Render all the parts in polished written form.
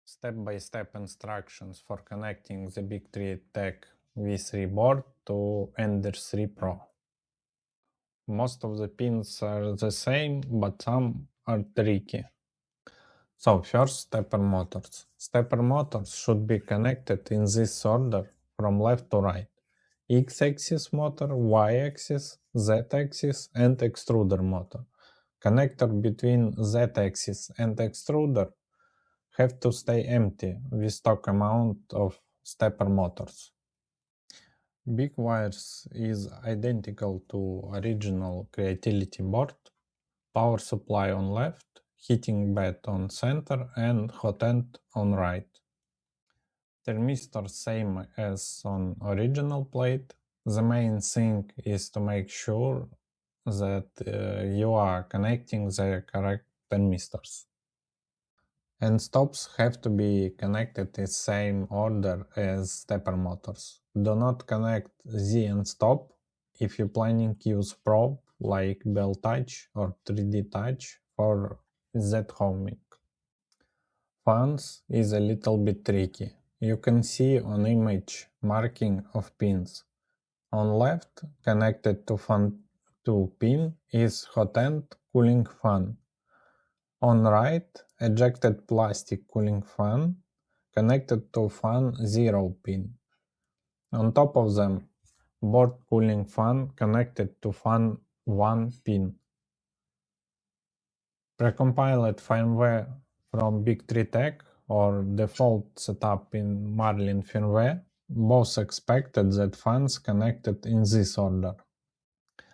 Step-by-step instructions for connecting the Btt V3 board to Ender 3 Pro. Most of the pins are the same, but some are tricky. So first, stepper motors. Stepper motors should be connected in this order from left to right. X-axis motor, Y-axis, Z-axis and extruder motor. Connector between Z-axis and extruder have to stay empty with stock amount of stepper motors. Big wires is identical to original Creatility board, power supply on left, heating bed on center and hot end on right. Thermistors same as on original plate. The main thing is to make sure that you are connecting the correct thermistors. Endstops have to be connected in the same order as stepper motors. Do not connect the endstop if you planning use probe like BlTouch or 3D Touch for Z-homing. Fans is a little bit tricky. You can see on image marking of pins. On left, connected to fan 2 pin is hot end cooling fan. On right, ejected plastic cooling fan connected to fan 0 pin. On top of them, board cooling fan connected to fan 1 pin. Precompiled firmware from Btt or default setup in Marlin firmware both expected that fans connected in this order.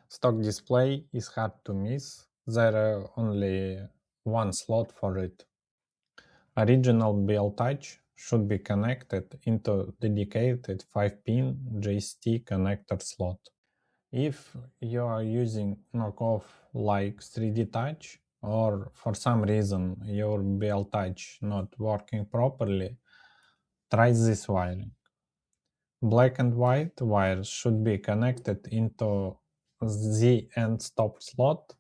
Stock display is hard to miss, there are only one slot for it. Original BlTouch should be connected into dedicated 5-pin JST connector slot. If you are using knockoff like 3D Touch or for some reason your BlTouch not working properly, try this wiring. Black and white wires should be connected into the endstop slot.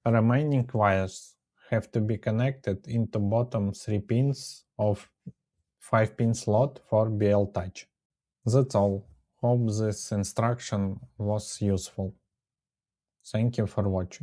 Remaining wires have to be connected into bottom 3 pins of 5-pin slot for BlTouch. That's all. Hope this instruction was useful. Thank you for watching.